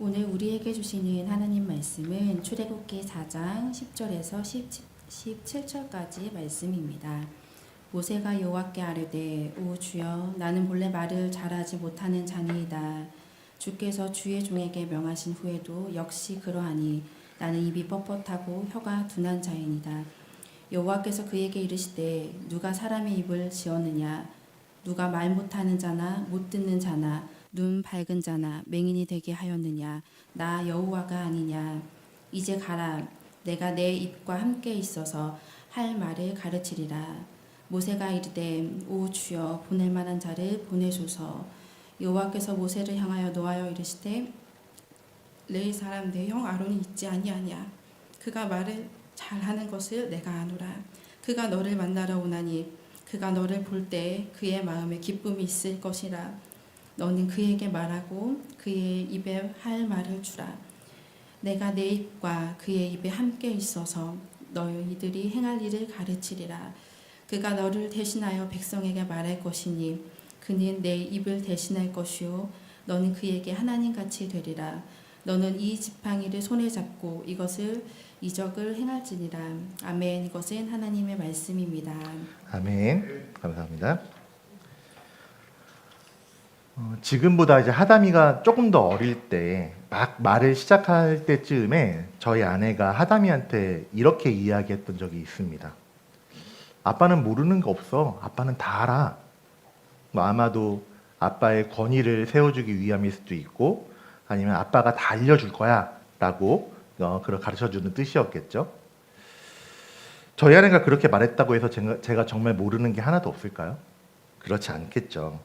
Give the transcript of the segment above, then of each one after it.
오늘 우리에게 주시는 하나님 말씀은 출애굽기 4장 10절에서 17절까지 말씀입니다. 모세가 여호와께 아뢰되 오 주여 나는 본래 말을 잘하지 못하는 자니이다. 주께서 주의 종에게 명하신 후에도 역시 그러하니 나는 입이 뻣뻣하고 혀가 둔한 자이니이다. 여호와께서 그에게 이르시되 누가 사람의 입을 지었느냐 누가 말 못하는 자나 못 듣는 자나 눈 밝은 자나 맹인이 되게 하였느냐 나 여호와가 아니냐. 이제 가라 내가 내 입과 함께 있어서 할 말을 가르치리라. 모세가 이르되 오 주여 보낼 만한 자를 보내소서. 여호와께서 모세를 향하여 노하여 이르시되 레위 사람 내 형 아론이 있지 아니하냐. 그가 말을 잘하는 것을 내가 아노라. 그가 너를 만나러 오나니 그가 너를 볼 때 그의 마음에 기쁨이 있을 것이라. 너는 그에게 말하고 그의 입에 할 말을 주라. 내가 내 입과 그의 입에 함께 있어서 너희들이 행할 일을 가르치리라. 그가 너를 대신하여 백성에게 말할 것이니 그는 내 입을 대신할 것이요 너는 그에게 하나님같이 되리라. 너는 이 지팡이를 손에 잡고 이것을 이적을 행할지니라. 아멘. 이것은 하나님의 말씀입니다. 아멘. 감사합니다. 지금보다 이제 하담이가 조금 더 어릴 때 막 말을 시작할 때쯤에 저희 아내가 하담이한테 이렇게 이야기했던 적이 있습니다. 아빠는 모르는 거 없어. 아빠는 다 알아. 아마도 아빠의 권위를 세워주기 위함일 수도 있고 아니면 아빠가 다 알려줄 거야 라고 그걸 가르쳐주는 뜻이었겠죠. 저희 아내가 그렇게 말했다고 해서 제가 정말 모르는 게 하나도 없을까요? 그렇지 않겠죠.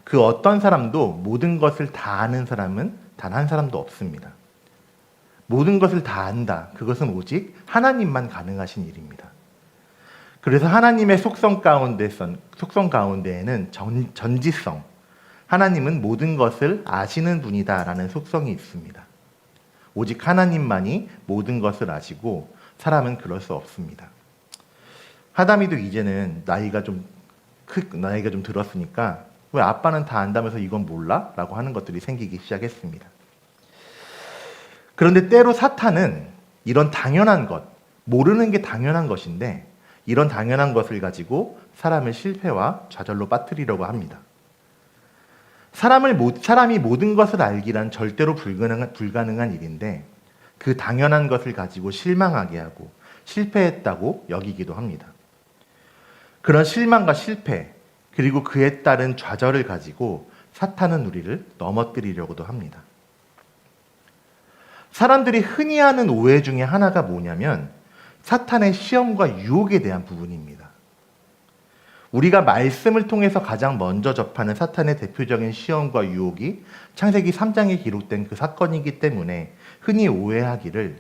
그 어떤 사람도 모든 것을 다 아는 사람은 단 한 사람도 없습니다. 모든 것을 다 안다. 그것은 오직 하나님만 가능하신 일입니다. 그래서 하나님의 속성 가운데에는 전지성, 하나님은 모든 것을 아시는 분이다라는 속성이 있습니다. 오직 하나님만이 모든 것을 아시고 사람은 그럴 수 없습니다. 하담이도 이제는 나이가 좀 들었으니까 왜 아빠는 다 안다면서 이건 몰라? 라고 하는 것들이 생기기 시작했습니다. 그런데 때로 사탄은 이런 당연한 것, 모르는 게 당연한 것인데 이런 당연한 것을 가지고 사람을 실패와 좌절로 빠뜨리려고 합니다. 사람이 모든 것을 알기란 절대로 불가능한 일인데 그 당연한 것을 가지고 실망하게 하고 실패했다고 여기기도 합니다. 그런 실망과 실패 그리고 그에 따른 좌절을 가지고 사탄은 우리를 넘어뜨리려고도 합니다. 사람들이 흔히 하는 오해 중에 하나가 뭐냐면 사탄의 시험과 유혹에 대한 부분입니다. 우리가 말씀을 통해서 가장 먼저 접하는 사탄의 대표적인 시험과 유혹이 창세기 3장에 기록된 그 사건이기 때문에 흔히 오해하기를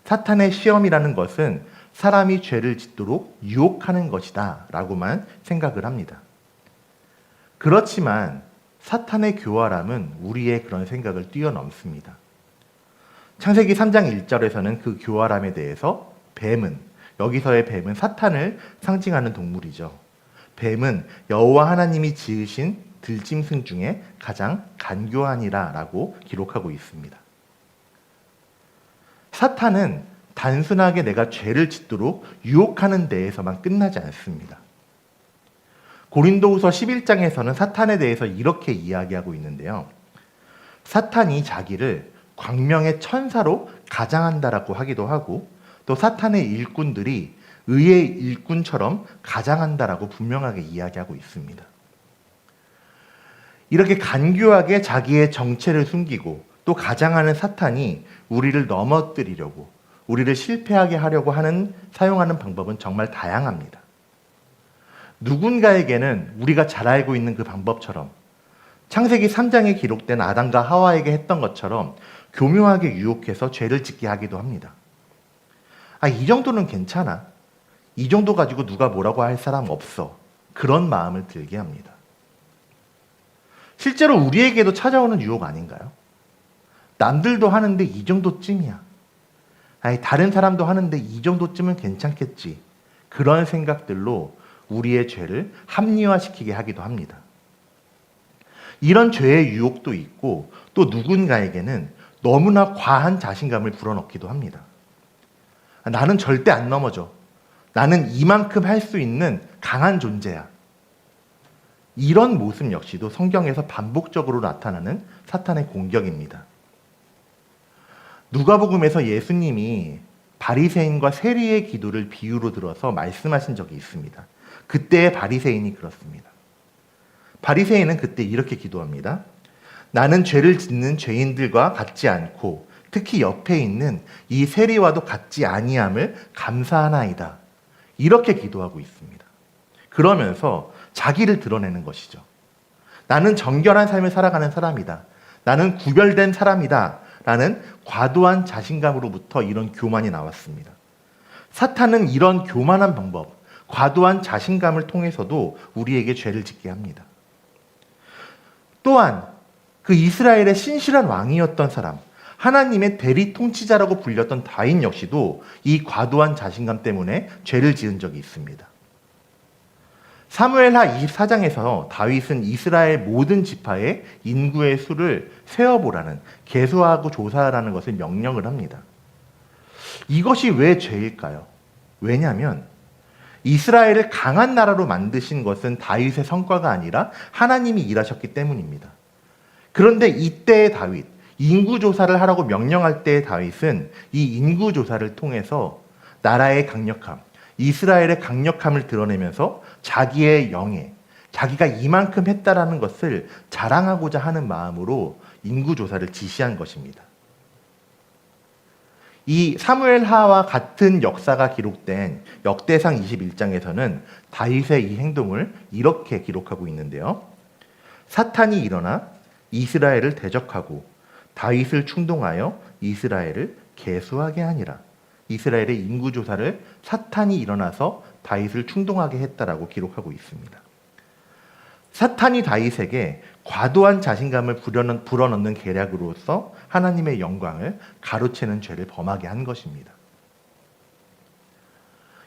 사탄의 시험이라는 것은 사람이 죄를 짓도록 유혹하는 것이다 라고만 생각을 합니다. 그렇지만 사탄의 교활함은 우리의 그런 생각을 뛰어넘습니다. 창세기 3장 1절에서는 그 교활함에 대해서 여기서의 뱀은 사탄을 상징하는 동물이죠. 뱀은 여호와 하나님이 지으신 들짐승 중에 가장 간교하니라 라고 기록하고 있습니다. 사탄은 단순하게 내가 죄를 짓도록 유혹하는 데에서만 끝나지 않습니다. 고린도후서 11장에서는 사탄에 대해서 이렇게 이야기하고 있는데요. 사탄이 자기를 광명의 천사로 가장한다라고 하기도 하고 또 사탄의 일꾼들이 의의 일꾼처럼 가장한다라고 분명하게 이야기하고 있습니다. 이렇게 간교하게 자기의 정체를 숨기고 또 가장하는 사탄이 우리를 넘어뜨리려고 우리를 실패하게 하려고 사용하는 방법은 정말 다양합니다. 누군가에게는 우리가 잘 알고 있는 그 방법처럼 창세기 3장에 기록된 아담과 하와에게 했던 것처럼 교묘하게 유혹해서 죄를 짓게 하기도 합니다. 이 정도는 괜찮아. 이 정도 가지고 누가 뭐라고 할 사람 없어. 그런 마음을 들게 합니다. 실제로 우리에게도 찾아오는 유혹 아닌가요? 남들도 하는데 이 정도쯤이야. 다른 사람도 하는데 이 정도쯤은 괜찮겠지. 그런 생각들로 우리의 죄를 합리화시키게 하기도 합니다. 이런 죄의 유혹도 있고 또 누군가에게는 너무나 과한 자신감을 불어넣기도 합니다. 나는 절대 안 넘어져. 나는 이만큼 할 수 있는 강한 존재야. 이런 모습 역시도 성경에서 반복적으로 나타나는 사탄의 공격입니다. 누가복음에서 예수님이 바리새인과 세리의 기도를 비유로 들어서 말씀하신 적이 있습니다. 그때의 바리새인이 그렇습니다. 바리새인은 그때 이렇게 기도합니다. 나는 죄를 짓는 죄인들과 같지 않고 특히 옆에 있는 이 세리와도 같지 아니함을 감사하나이다. 이렇게 기도하고 있습니다. 그러면서 자기를 드러내는 것이죠. 나는 정결한 삶을 살아가는 사람이다. 나는 구별된 사람이다. 라는 과도한 자신감으로부터 이런 교만이 나왔습니다. 사탄은 이런 교만한 방법, 과도한 자신감을 통해서도 우리에게 죄를 짓게 합니다. 또한 그 이스라엘의 신실한 왕이었던 사람, 하나님의 대리 통치자라고 불렸던 다윗 역시도 이 과도한 자신감 때문에 죄를 지은 적이 있습니다. 사무엘하 24장에서 다윗은 이스라엘 모든 지파의 인구의 수를 세어보라는, 계수하고 조사하라는 것을 명령을 합니다. 이것이 왜 죄일까요? 왜냐하면 이스라엘을 강한 나라로 만드신 것은 다윗의 성과가 아니라 하나님이 일하셨기 때문입니다. 그런데 이때의 다윗, 인구조사를 하라고 명령할 때의 다윗은 이 인구조사를 통해서 나라의 강력함, 이스라엘의 강력함을 드러내면서 자기의 영예, 자기가 이만큼 했다라는 것을 자랑하고자 하는 마음으로 인구조사를 지시한 것입니다. 이 사무엘하와 같은 역사가 기록된 역대상 21장에서는 다윗의 이 행동을 이렇게 기록하고 있는데요. 사탄이 일어나 이스라엘을 대적하고 다윗을 충동하여 이스라엘을 계수하게 하니라. 이스라엘의 인구조사를 사탄이 일어나서 다윗을 충동하게 했다라고 기록하고 있습니다. 사탄이 다윗에게 과도한 자신감을 불어넣는 계략으로서 하나님의 영광을 가로채는 죄를 범하게 한 것입니다.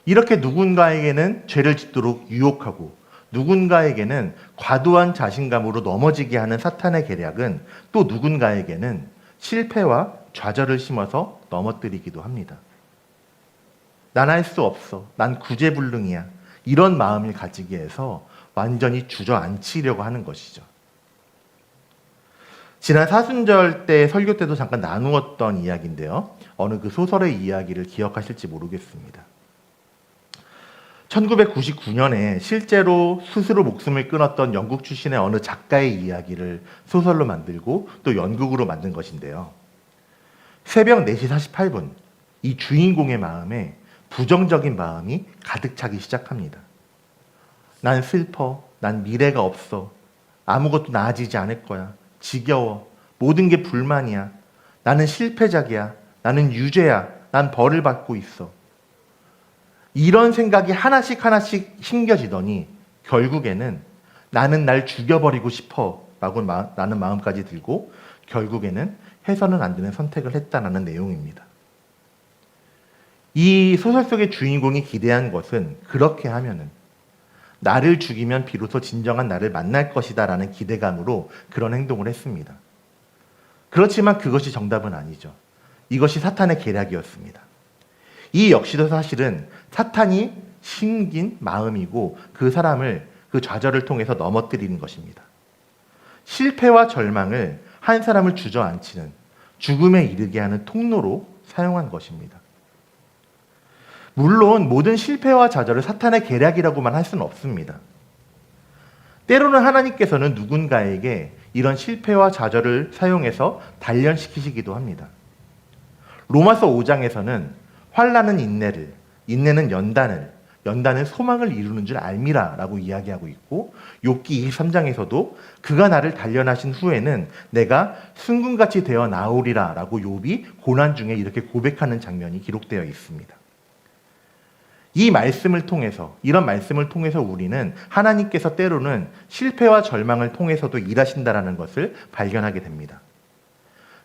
이렇게 누군가에게는 죄를 짓도록 유혹하고 누군가에게는 과도한 자신감으로 넘어지게 하는 사탄의 계략은 또 누군가에게는 실패와 좌절을 심어서 넘어뜨리기도 합니다. 난 할 수 없어. 난 구제불능이야. 이런 마음을 가지게 해서 완전히 주저앉히려고 하는 것이죠. 지난 사순절 때 설교 때도 잠깐 나누었던 이야기인데요. 어느 그 소설의 이야기를 기억하실지 모르겠습니다. 1999년에 실제로 스스로 목숨을 끊었던 영국 출신의 어느 작가의 이야기를 소설로 만들고 또 연극으로 만든 것인데요. 새벽 4시 48분, 이 주인공의 마음에 부정적인 마음이 가득 차기 시작합니다. 난 슬퍼. 난 미래가 없어. 아무것도 나아지지 않을 거야. 지겨워. 모든 게 불만이야. 나는 실패작이야. 나는 유죄야. 난 벌을 받고 있어. 이런 생각이 하나씩 하나씩 심겨지더니 결국에는 나는 날 죽여버리고 싶어 라고 라는 마음까지 들고 결국에는 해서는 안 되는 선택을 했다는 내용입니다. 이 소설 속의 주인공이 기대한 것은 그렇게 하면은 나를 죽이면 비로소 진정한 나를 만날 것이다 라는 기대감으로 그런 행동을 했습니다. 그렇지만 그것이 정답은 아니죠. 이것이 사탄의 계략이었습니다. 이 역시도 사실은 사탄이 심긴 마음이고 그 사람을 그 좌절을 통해서 넘어뜨리는 것입니다. 실패와 절망을 한 사람을 주저앉히는 죽음에 이르게 하는 통로로 사용한 것입니다. 물론 모든 실패와 좌절을 사탄의 계략이라고만 할 수는 없습니다. 때로는 하나님께서는 누군가에게 이런 실패와 좌절을 사용해서 단련시키시기도 합니다. 로마서 5장에서는 환난은 인내를, 인내는 연단을, 연단은 소망을 이루는 줄 알미라 라고 이야기하고 있고 욥기 23장에서도 그가 나를 단련하신 후에는 내가 순금같이 되어 나오리라 라고 욥이 고난 중에 이렇게 고백하는 장면이 기록되어 있습니다. 이 말씀을 통해서, 이런 말씀을 통해서 우리는 하나님께서 때로는 실패와 절망을 통해서도 일하신다라는 것을 발견하게 됩니다.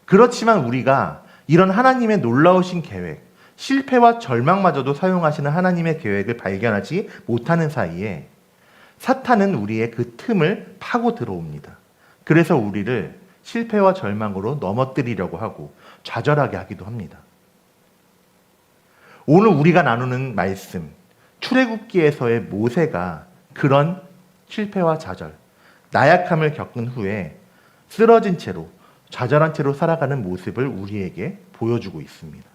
그렇지만 우리가 이런 하나님의 놀라우신 계획, 실패와 절망마저도 사용하시는 하나님의 계획을 발견하지 못하는 사이에 사탄은 우리의 그 틈을 파고 들어옵니다. 그래서 우리를 실패와 절망으로 넘어뜨리려고 하고 좌절하게 하기도 합니다. 오늘 우리가 나누는 말씀, 출애굽기에서의 모세가 그런 실패와 좌절, 나약함을 겪은 후에 쓰러진 채로 좌절한 채로 살아가는 모습을 우리에게 보여주고 있습니다.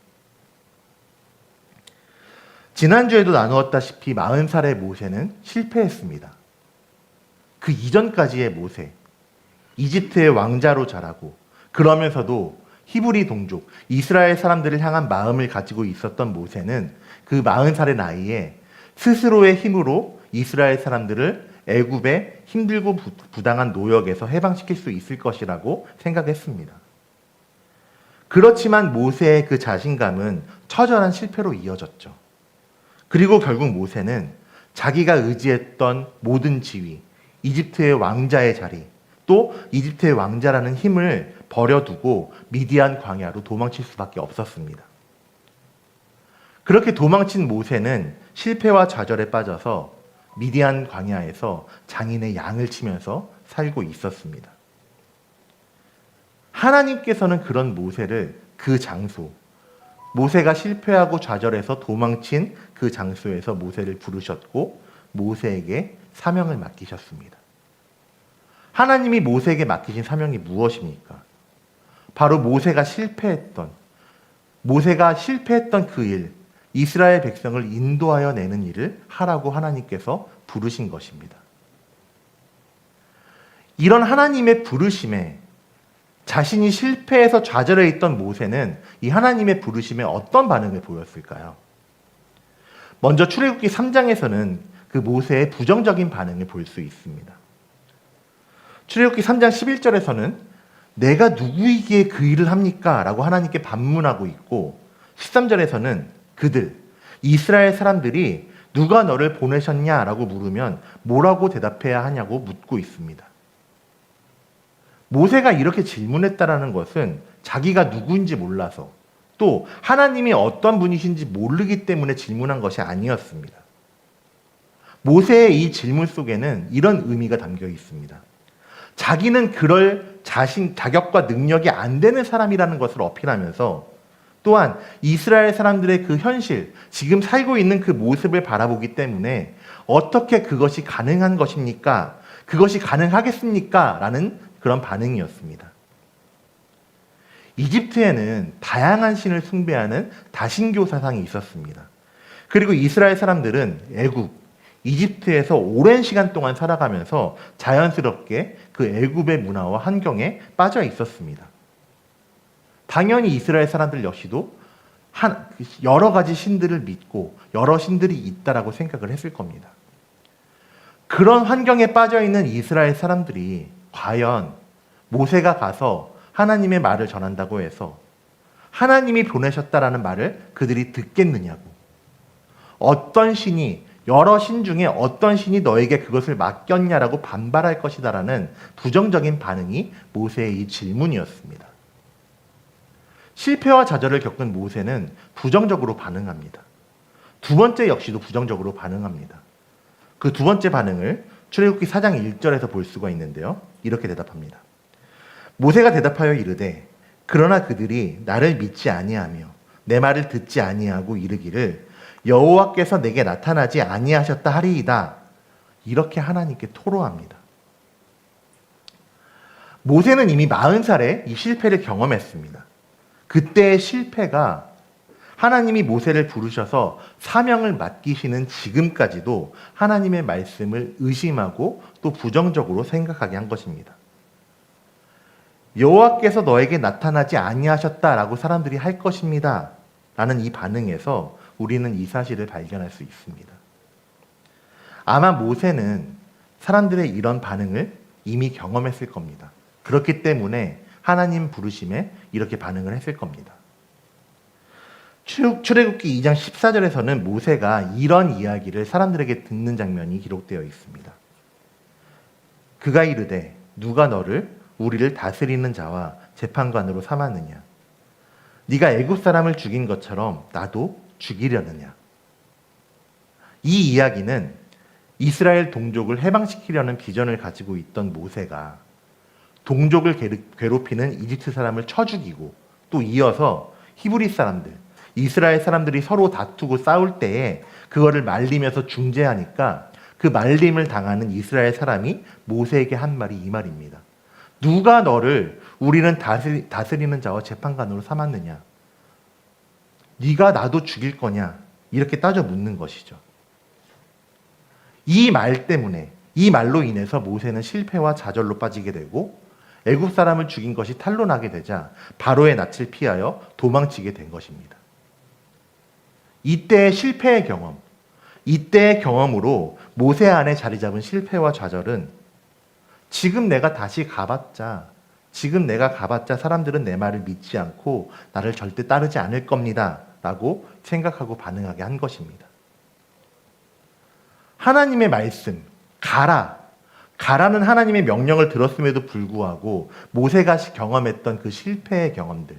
지난주에도 나누었다시피 40살의 모세는 실패했습니다. 그 이전까지의 모세, 이집트의 왕자로 자라고 그러면서도 히브리 동족, 이스라엘 사람들을 향한 마음을 가지고 있었던 모세는 그 40살의 나이에 스스로의 힘으로 이스라엘 사람들을 애굽의 힘들고 부당한 노역에서 해방시킬 수 있을 것이라고 생각했습니다. 그렇지만 모세의 그 자신감은 처절한 실패로 이어졌죠. 그리고 결국 모세는 자기가 의지했던 모든 지위, 이집트의 왕자의 자리, 또 이집트의 왕자라는 힘을 버려두고 미디안 광야로 도망칠 수밖에 없었습니다. 그렇게 도망친 모세는 실패와 좌절에 빠져서 미디안 광야에서 장인의 양을 치면서 살고 있었습니다. 하나님께서는 그런 모세를 그 장소, 모세가 실패하고 좌절해서 도망친 그 장소에서 모세를 부르셨고 모세에게 사명을 맡기셨습니다. 하나님이 모세에게 맡기신 사명이 무엇입니까? 바로 모세가 실패했던 그 일, 이스라엘 백성을 인도하여 내는 일을 하라고 하나님께서 부르신 것입니다. 이런 하나님의 부르심에 자신이 실패해서 좌절해 있던 모세는 이 하나님의 부르심에 어떤 반응을 보였을까요? 먼저 출애굽기 3장에서는 그 모세의 부정적인 반응을 볼 수 있습니다. 출애굽기 3장 11절에서는 내가 누구이기에 그 일을 합니까? 라고 하나님께 반문하고 있고 13절에서는 그들, 이스라엘 사람들이 누가 너를 보내셨냐라고 물으면 뭐라고 대답해야 하냐고 묻고 있습니다. 모세가 이렇게 질문했다라는 것은 자기가 누구인지 몰라서 또 하나님이 어떤 분이신지 모르기 때문에 질문한 것이 아니었습니다. 모세의 이 질문 속에는 이런 의미가 담겨 있습니다. 자기는 그럴 자격과 능력이 안 되는 사람이라는 것을 어필하면서 또한 이스라엘 사람들의 그 현실, 지금 살고 있는 그 모습을 바라보기 때문에 어떻게 그것이 가능한 것입니까? 그것이 가능하겠습니까? 라는 그런 반응이었습니다. 이집트에는 다양한 신을 숭배하는 다신교 사상이 있었습니다. 그리고 이스라엘 사람들은 애굽, 이집트에서 오랜 시간 동안 살아가면서 자연스럽게 그 애굽의 문화와 환경에 빠져 있었습니다. 당연히 이스라엘 사람들 역시도 여러 가지 신들을 믿고 여러 신들이 있다라고 생각을 했을 겁니다. 그런 환경에 빠져 있는 이스라엘 사람들이 과연 모세가 가서 하나님의 말을 전한다고 해서 하나님이 보내셨다라는 말을 그들이 듣겠느냐고, 어떤 신이 여러 신 중에 어떤 신이 너에게 그것을 맡겼냐라고 반발할 것이다라는 부정적인 반응이 모세의 이 질문이었습니다. 실패와 좌절을 겪은 모세는 부정적으로 반응합니다. 두 번째 역시도 부정적으로 반응합니다. 그 두 번째 반응을 출애굽기 4장 1절에서 볼 수가 있는데요. 이렇게 대답합니다. 모세가 대답하여 이르되 그러나 그들이 나를 믿지 아니하며 내 말을 듣지 아니하고 이르기를 여호와께서 내게 나타나지 아니하셨다 하리이다. 이렇게 하나님께 토로합니다. 모세는 이미 40살에 이 실패를 경험했습니다. 그때의 실패가 하나님이 모세를 부르셔서 사명을 맡기시는 지금까지도 하나님의 말씀을 의심하고 또 부정적으로 생각하게 한 것입니다. 여호와께서 너에게 나타나지 아니하셨다라고 사람들이 할 것입니다. 라는 이 반응에서 우리는 이 사실을 발견할 수 있습니다. 아마 모세는 사람들의 이런 반응을 이미 경험했을 겁니다. 그렇기 때문에 하나님 부르심에 이렇게 반응을 했을 겁니다. 출애굽기 2장 14절에서는 모세가 이런 이야기를 사람들에게 듣는 장면이 기록되어 있습니다. 그가 이르되 누가 너를 우리를 다스리는 자와 재판관으로 삼았느냐? 네가 애굽 사람을 죽인 것처럼 나도 죽이려느냐? 이 이야기는 이스라엘 동족을 해방시키려는 비전을 가지고 있던 모세가 동족을 괴롭히는 이집트 사람을 쳐 죽이고 또 이어서 히브리 사람들, 이스라엘 사람들이 서로 다투고 싸울 때에 그거를 말리면서 중재하니까 그 말림을 당하는 이스라엘 사람이 모세에게 한 말이 이 말입니다. 누가 너를 우리는 다스리는 자와 재판관으로 삼았느냐? 네가 나도 죽일 거냐? 이렇게 따져 묻는 것이죠. 이 말 때문에, 이 말로 인해서 모세는 실패와 좌절로 빠지게 되고 애굽 사람을 죽인 것이 탄로나게 되자 바로의 낯을 피하여 도망치게 된 것입니다. 이때의 실패의 경험, 이때의 경험으로 모세 안에 자리 잡은 실패와 좌절은 지금 내가 가봤자 사람들은 내 말을 믿지 않고 나를 절대 따르지 않을 겁니다 라고 생각하고 반응하게 한 것입니다. 하나님의 말씀, 가라는 하나님의 명령을 들었음에도 불구하고 모세가 경험했던 그 실패의 경험들,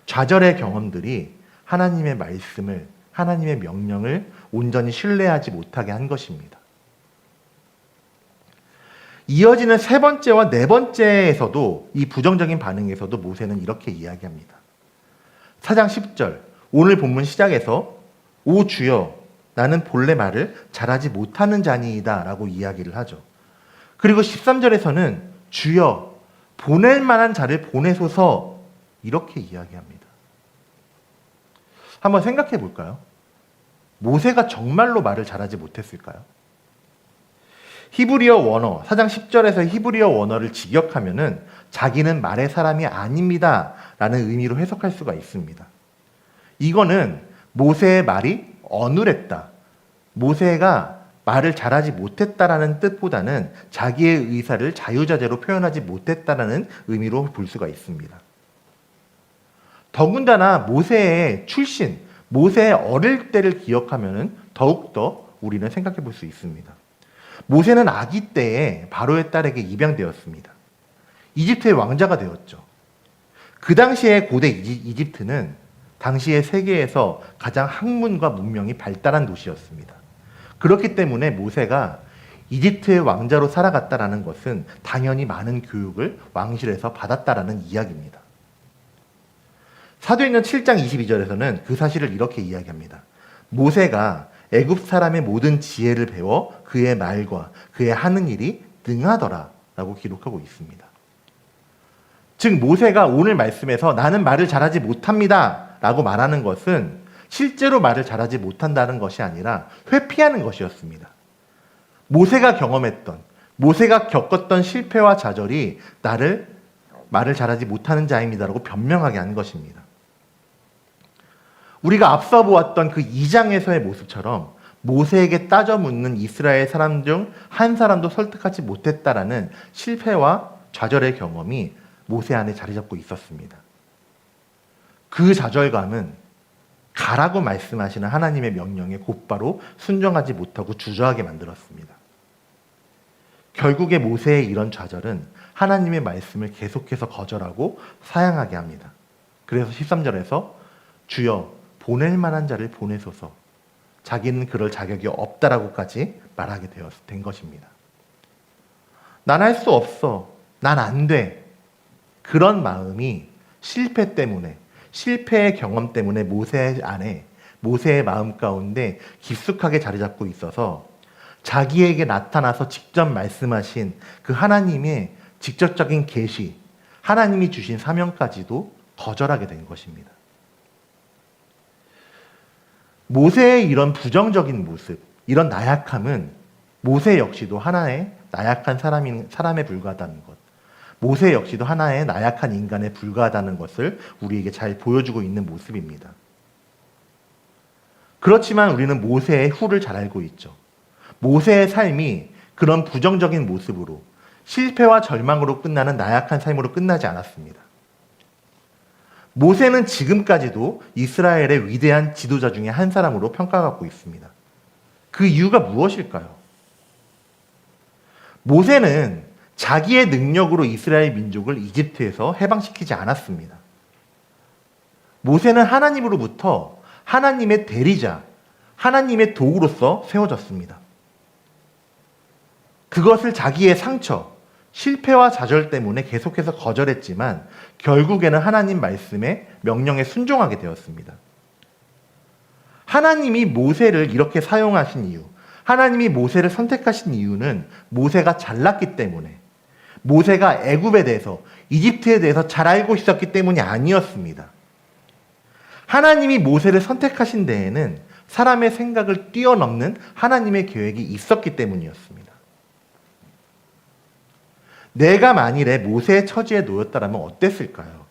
좌절의 경험들이 하나님의 말씀을, 하나님의 명령을 온전히 신뢰하지 못하게 한 것입니다. 이어지는 세 번째와 네 번째에서도 이 부정적인 반응에서도 모세는 이렇게 이야기합니다. 4장 10절, 오늘 본문 시작에서 오 주여 나는 본래 말을 잘하지 못하는 자니이다 라고 이야기를 하죠. 그리고 13절에서는 주여 보낼 만한 자를 보내소서 이렇게 이야기합니다. 한번 생각해 볼까요? 모세가 정말로 말을 잘하지 못했을까요? 히브리어 원어, 4장 10절에서 히브리어 원어를 직역하면은 자기는 말의 사람이 아닙니다 라는 의미로 해석할 수가 있습니다. 이거는 모세의 말이 어눌했다, 모세가 말을 잘하지 못했다라는 뜻보다는 자기의 의사를 자유자재로 표현하지 못했다라는 의미로 볼 수가 있습니다. 더군다나 모세의 출신, 모세의 어릴 때를 기억하면은 더욱더 우리는 생각해 볼 수 있습니다. 모세는 아기 때에 바로의 딸에게 입양되었습니다. 이집트의 왕자가 되었죠. 그 당시의 고대 이집트는 당시의 세계에서 가장 학문과 문명이 발달한 도시였습니다. 그렇기 때문에 모세가 이집트의 왕자로 살아갔다라는 것은 당연히 많은 교육을 왕실에서 받았다라는 이야기입니다. 사도행전 7장 22절에서는 그 사실을 이렇게 이야기합니다. 모세가 애굽 사람의 모든 지혜를 배워 그의 말과 그의 하는 일이 능하더라 라고 기록하고 있습니다. 즉 모세가 오늘 말씀에서 나는 말을 잘하지 못합니다 라고 말하는 것은 실제로 말을 잘하지 못한다는 것이 아니라 회피하는 것이었습니다. 모세가 경험했던, 모세가 겪었던 실패와 좌절이 나를 말을 잘하지 못하는 자입니다라고 변명하게 한 것입니다. 우리가 앞서 보았던 그 2장에서의 모습처럼 모세에게 따져 묻는 이스라엘 사람 중 한 사람도 설득하지 못했다라는 실패와 좌절의 경험이 모세 안에 자리 잡고 있었습니다. 그 좌절감은 가라고 말씀하시는 하나님의 명령에 곧바로 순종하지 못하고 주저하게 만들었습니다. 결국에 모세의 이런 좌절은 하나님의 말씀을 계속해서 거절하고 사양하게 합니다. 그래서 13절에서 주여 보낼 만한 자를 보내소서, 자기는 그럴 자격이 없다라고까지 말하게 된 것입니다. 난 할 수 없어, 난 안 돼, 그런 마음이 실패 때문에, 실패의 경험 때문에 모세 안에, 모세의 마음 가운데 깊숙하게 자리 잡고 있어서 자기에게 나타나서 직접 말씀하신 그 하나님의 직접적인 계시, 하나님이 주신 사명까지도 거절하게 된 것입니다. 모세의 이런 부정적인 모습, 이런 나약함은 모세 역시도 하나의 나약한 사람에 불과하다는 것, 모세 역시도 하나의 나약한 인간에 불과하다는 것을 우리에게 잘 보여주고 있는 모습입니다. 그렇지만 우리는 모세의 후를 잘 알고 있죠. 모세의 삶이 그런 부정적인 모습으로, 실패와 절망으로 끝나는 나약한 삶으로 끝나지 않았습니다. 모세는 지금까지도 이스라엘의 위대한 지도자 중에 한 사람으로 평가받고 있습니다. 그 이유가 무엇일까요? 모세는 자기의 능력으로 이스라엘 민족을 이집트에서 해방시키지 않았습니다. 모세는 하나님으로부터 하나님의 대리자, 하나님의 도구로서 세워졌습니다. 그것을 자기의 상처, 실패와 좌절 때문에 계속해서 거절했지만 결국에는 하나님 말씀에 명령에 순종하게 되었습니다. 하나님이 모세를 이렇게 사용하신 이유, 하나님이 모세를 선택하신 이유는 모세가 잘났기 때문에, 모세가 애굽에 대해서, 이집트에 대해서 잘 알고 있었기 때문이 아니었습니다. 하나님이 모세를 선택하신 데에는 사람의 생각을 뛰어넘는 하나님의 계획이 있었기 때문이었습니다. 내가 만일에 모세의 처지에 놓였다면 어땠을까요?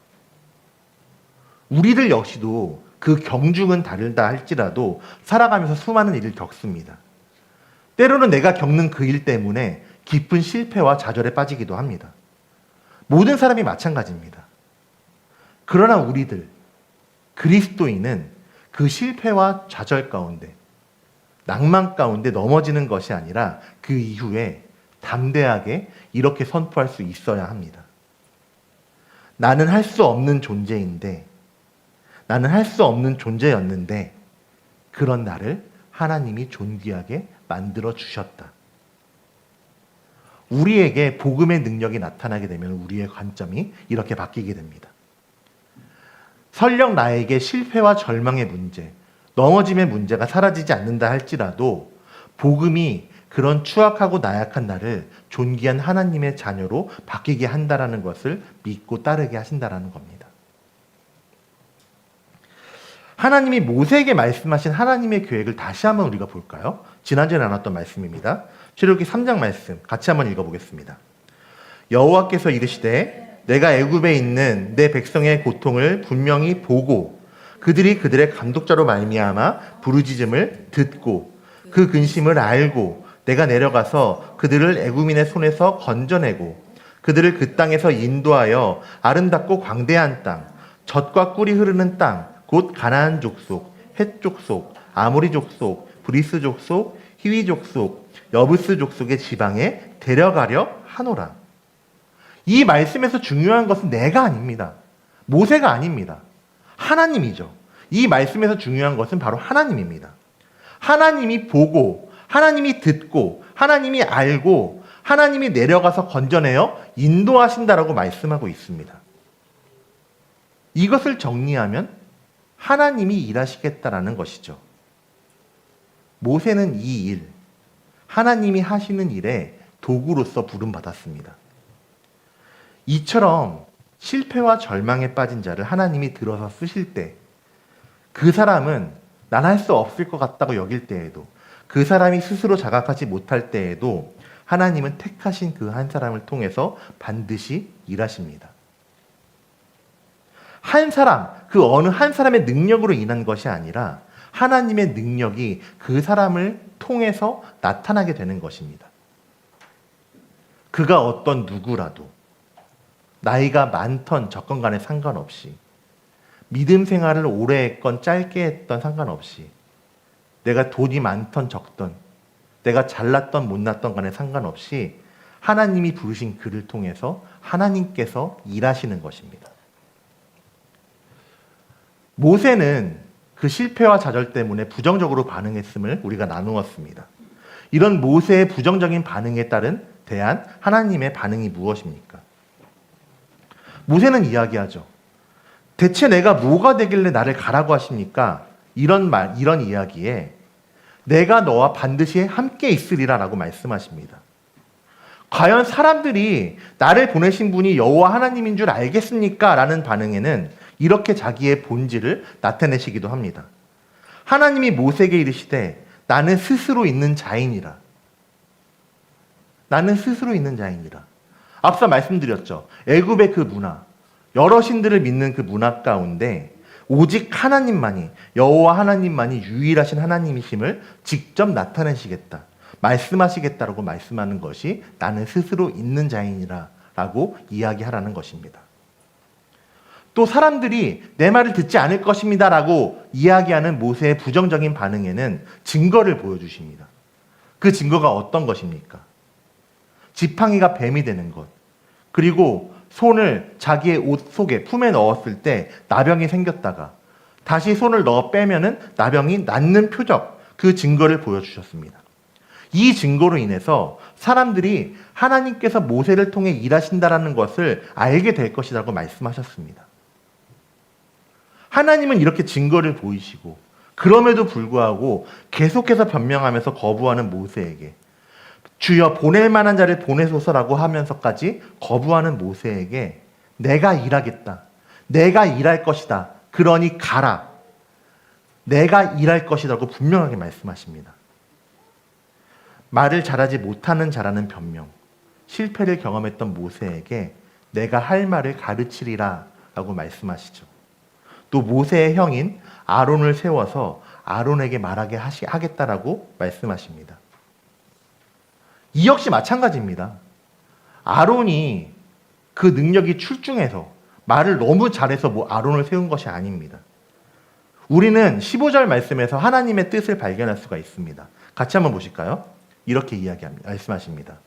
우리들 역시도 그 경중은 다르다 할지라도 살아가면서 수많은 일을 겪습니다. 때로는 내가 겪는 그 일 때문에 깊은 실패와 좌절에 빠지기도 합니다. 모든 사람이 마찬가지입니다. 그러나 우리들, 그리스도인은 그 실패와 좌절 가운데, 낭만 가운데 넘어지는 것이 아니라 그 이후에 담대하게 이렇게 선포할 수 있어야 합니다. 나는 할 수 없는 존재인데, 나는 할 수 없는 존재였는데 그런 나를 하나님이 존귀하게 만들어 주셨다. 우리에게 복음의 능력이 나타나게 되면 우리의 관점이 이렇게 바뀌게 됩니다. 설령 나에게 실패와 절망의 문제, 넘어짐의 문제가 사라지지 않는다 할지라도 복음이 그런 추악하고 나약한 나를 존귀한 하나님의 자녀로 바뀌게 한다라는 것을 믿고 따르게 하신다라는 겁니다. 하나님이 모세에게 말씀하신 하나님의 계획을 다시 한번 우리가 볼까요? 지난주에 나눴던 말씀입니다. 출애굽기 3장 말씀 같이 한번 읽어보겠습니다. 여호와께서 이르시되 내가 애굽에 있는 내 백성의 고통을 분명히 보고 그들이 그들의 감독자로 말미암아 부르짖음을 듣고 그 근심을 알고 내가 내려가서 그들을 애굽인의 손에서 건져내고 그들을 그 땅에서 인도하여 아름답고 광대한 땅, 젖과 꿀이 흐르는 땅, 곧 가나안 족속, 헷 족속, 아모리 족속, 브리스 족속, 히위 족속, 여부스 족속의 지방에 데려가려 하노라. 이 말씀에서 중요한 것은 내가 아닙니다. 모세가 아닙니다. 하나님이죠. 이 말씀에서 중요한 것은 바로 하나님입니다. 하나님이 보고, 하나님이 듣고, 하나님이 알고, 하나님이 내려가서 건져내어 인도하신다라고 말씀하고 있습니다. 이것을 정리하면 하나님이 일하시겠다라는 것이죠. 모세는 이 일, 하나님이 하시는 일에 도구로서 부름받았습니다. 이처럼 실패와 절망에 빠진 자를 하나님이 들어서 쓰실 때 그 사람은 난 할 수 없을 것 같다고 여길 때에도 그 사람이 스스로 자각하지 못할 때에도 하나님은 택하신 그 한 사람을 통해서 반드시 일하십니다. 한 사람, 그 어느 한 사람의 능력으로 인한 것이 아니라 하나님의 능력이 그 사람을 통해서 나타나게 되는 것입니다. 그가 어떤 누구라도 나이가 많던 적건 간에 상관없이 믿음 생활을 오래 했건 짧게 했던 상관없이 내가 돈이 많던 적던 내가 잘났던 못났던 간에 상관없이 하나님이 부르신 그를 통해서 하나님께서 일하시는 것입니다. 모세는 그 실패와 좌절 때문에 부정적으로 반응했음을 우리가 나누었습니다. 이런 모세의 부정적인 반응에 대한 하나님의 반응이 무엇입니까? 모세는 이야기하죠. 대체 내가 뭐가 되길래 나를 가라고 하십니까? 이런 이야기에 내가 너와 반드시 함께 있으리라 라고 말씀하십니다. 과연 사람들이 나를 보내신 분이 여호와 하나님인 줄 알겠습니까? 라는 반응에는 이렇게 자기의 본질을 나타내시기도 합니다. 하나님이 모세에게 이르시되 나는 스스로 있는 자이니라. 나는 스스로 있는 자이니라. 앞서 말씀드렸죠. 애굽의 그 문화, 여러 신들을 믿는 그 문화 가운데 오직 하나님만이, 여호와 하나님만이 유일하신 하나님이심을 직접 나타내시겠다, 말씀하시겠다라고 말씀하는 것이 나는 스스로 있는 자이니라 라고 이야기하라는 것입니다. 또 사람들이 내 말을 듣지 않을 것입니다 라고 이야기하는 모세의 부정적인 반응에는 증거를 보여주십니다. 그 증거가 어떤 것입니까? 지팡이가 뱀이 되는 것, 그리고 손을 자기의 옷 속에 품에 넣었을 때 나병이 생겼다가 다시 손을 넣어 빼면은 나병이 낫는 표적, 그 증거를 보여주셨습니다. 이 증거로 인해서 사람들이 하나님께서 모세를 통해 일하신다라는 것을 알게 될 것이라고 말씀하셨습니다. 하나님은 이렇게 증거를 보이시고 그럼에도 불구하고 계속해서 변명하면서 거부하는 모세에게 주여 보낼 만한 자를 보내소서라고 하면서까지 거부하는 모세에게 내가 일하겠다. 내가 일할 것이다. 그러니 가라. 내가 일할 것이라고 분명하게 말씀하십니다. 말을 잘하지 못하는 자라는 변명, 실패를 경험했던 모세에게 내가 할 말을 가르치리라 라고 말씀하시죠. 또 모세의 형인 아론을 세워서 아론에게 말하게 하겠다라고 말씀하십니다. 이 역시 마찬가지입니다. 아론이 그 능력이 출중해서 말을 너무 잘해서 아론을 세운 것이 아닙니다. 우리는 15절 말씀에서 하나님의 뜻을 발견할 수가 있습니다. 같이 한번 보실까요? 이렇게 말씀하십니다.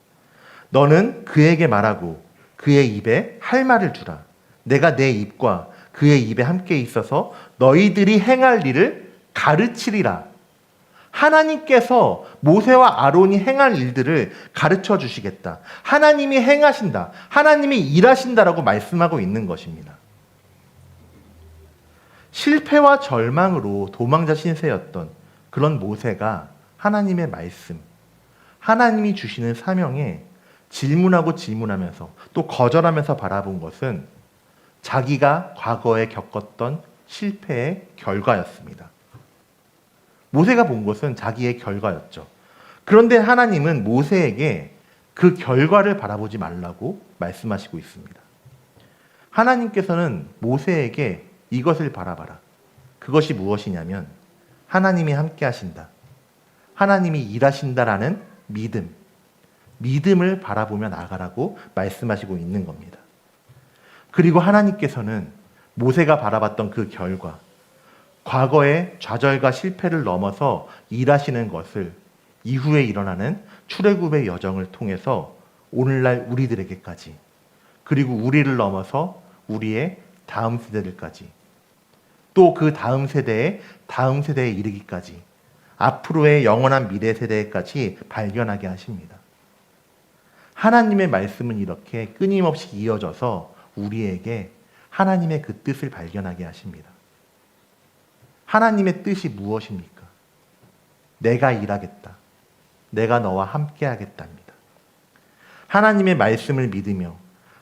너는 그에게 말하고 그의 입에 할 말을 주라. 내가 내 입과 그의 입에 함께 있어서 너희들이 행할 일을 가르치리라. 하나님께서 모세와 아론이 행할 일들을 가르쳐 주시겠다. 하나님이 행하신다. 하나님이 일하신다라고 말씀하고 있는 것입니다. 실패와 절망으로 도망자 신세였던 그런 모세가 하나님의 말씀, 하나님이 주시는 사명에 질문하고 질문하면서 또 거절하면서 바라본 것은 자기가 과거에 겪었던 실패의 결과였습니다. 모세가 본 것은 자기의 결과였죠. 그런데 하나님은 모세에게 그 결과를 바라보지 말라고 말씀하시고 있습니다. 하나님께서는 모세에게 이것을 바라봐라. 그것이 무엇이냐면 하나님이 함께 하신다. 하나님이 일하신다라는 믿음을 바라보며 나아가라고 말씀하시고 있는 겁니다. 그리고 하나님께서는 모세가 바라봤던 그 결과, 과거의 좌절과 실패를 넘어서 일하시는 것을 이후에 일어나는 출애굽의 여정을 통해서 오늘날 우리들에게까지, 그리고 우리를 넘어서 우리의 다음 세대들까지, 또 그 다음 세대에 이르기까지, 앞으로의 영원한 미래 세대까지 발견하게 하십니다. 하나님의 말씀은 이렇게 끊임없이 이어져서 우리에게 하나님의 그 뜻을 발견하게 하십니다. 하나님의 뜻이 무엇입니까? 내가 일하겠다. 내가 너와 함께 하겠답니다. 하나님의 말씀을 믿으며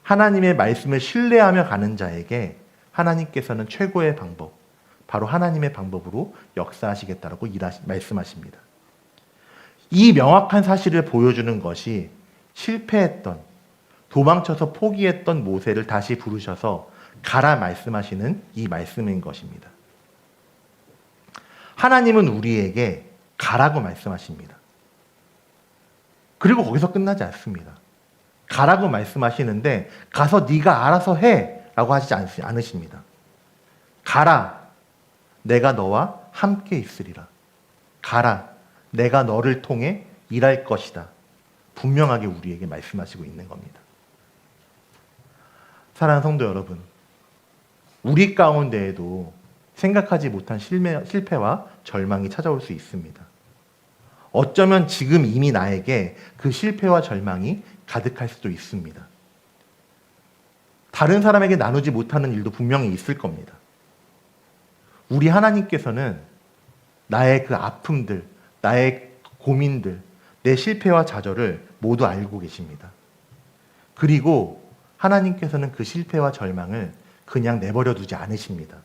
하나님의 말씀을 신뢰하며 가는 자에게 하나님께서는 최고의 방법, 바로 하나님의 방법으로 역사하시겠다라고 말씀하십니다. 이 명확한 사실을 보여주는 것이 실패했던, 도망쳐서 포기했던 모세를 다시 부르셔서 가라 말씀하시는 이 말씀인 것입니다. 하나님은 우리에게 가라고 말씀하십니다. 그리고 거기서 끝나지 않습니다. 가라고 말씀하시는데 가서 네가 알아서 해 라고 하시지 않으십니다. 가라, 내가 너와 함께 있으리라. 가라, 내가 너를 통해 일할 것이다. 분명하게 우리에게 말씀하시고 있는 겁니다. 사랑하는 성도 여러분, 우리 가운데에도 생각하지 못한 실패와 절망이 찾아올 수 있습니다. 어쩌면 지금 이미 나에게 그 실패와 절망이 가득할 수도 있습니다. 다른 사람에게 나누지 못하는 일도 분명히 있을 겁니다. 우리 하나님께서는 나의 그 아픔들, 나의 고민들, 내 실패와 좌절을 모두 알고 계십니다. 그리고 하나님께서는 그 실패와 절망을 그냥 내버려 두지 않으십니다.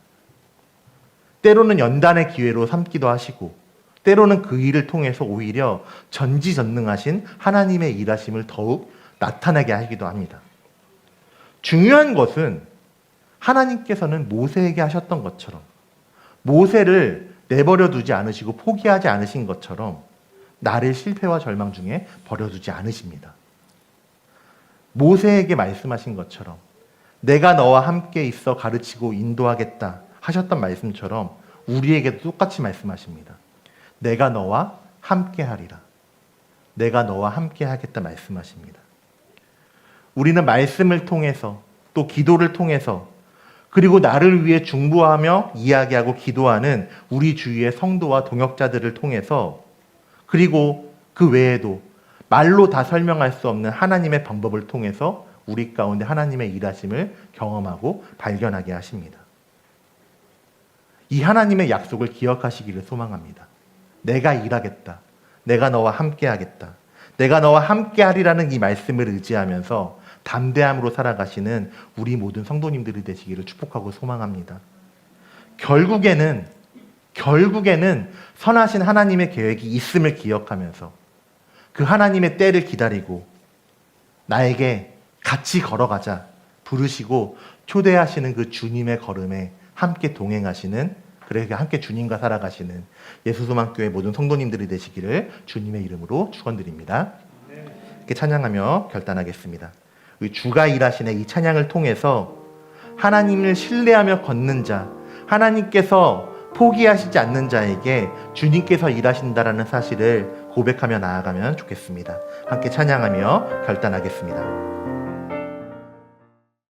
때로는 연단의 기회로 삼기도 하시고, 때로는 그 일을 통해서 오히려 전지전능하신 하나님의 일하심을 더욱 나타나게 하기도 합니다. 중요한 것은 하나님께서는 모세에게 하셨던 것처럼 모세를 내버려 두지 않으시고 포기하지 않으신 것처럼 나를 실패와 절망 중에 버려두지 않으십니다. 모세에게 말씀하신 것처럼 내가 너와 함께 있어 가르치고 인도하겠다 하셨던 말씀처럼 우리에게도 똑같이 말씀하십니다. 내가 너와 함께 하리라. 내가 너와 함께 하겠다 말씀하십니다. 우리는 말씀을 통해서 또 기도를 통해서 그리고 나를 위해 중보하며 이야기하고 기도하는 우리 주위의 성도와 동역자들을 통해서 그리고 그 외에도 말로 다 설명할 수 없는 하나님의 방법을 통해서 우리 가운데 하나님의 일하심을 경험하고 발견하게 하십니다. 이 하나님의 약속을 기억하시기를 소망합니다. 내가 일하겠다. 내가 너와 함께하겠다. 내가 너와 함께하리라는 이 말씀을 의지하면서 담대함으로 살아가시는 우리 모든 성도님들이 되시기를 축복하고 소망합니다. 결국에는 선하신 하나님의 계획이 있음을 기억하면서 그 하나님의 때를 기다리고 나에게 같이 걸어가자 부르시고 초대하시는 그 주님의 걸음에 함께 동행하시는, 그렇게 함께 주님과 살아가시는 예수소망교회 모든 성도님들이 되시기를 주님의 이름으로 축원드립니다. 이렇게 찬양하며 결단하겠습니다. 우리 주가 일하시는 이 찬양을 통해서 하나님을 신뢰하며 걷는 자, 하나님께서 포기하시지 않는 자에게 주님께서 일하신다라는 사실을 고백하며 나아가면 좋겠습니다. 함께 찬양하며 결단하겠습니다.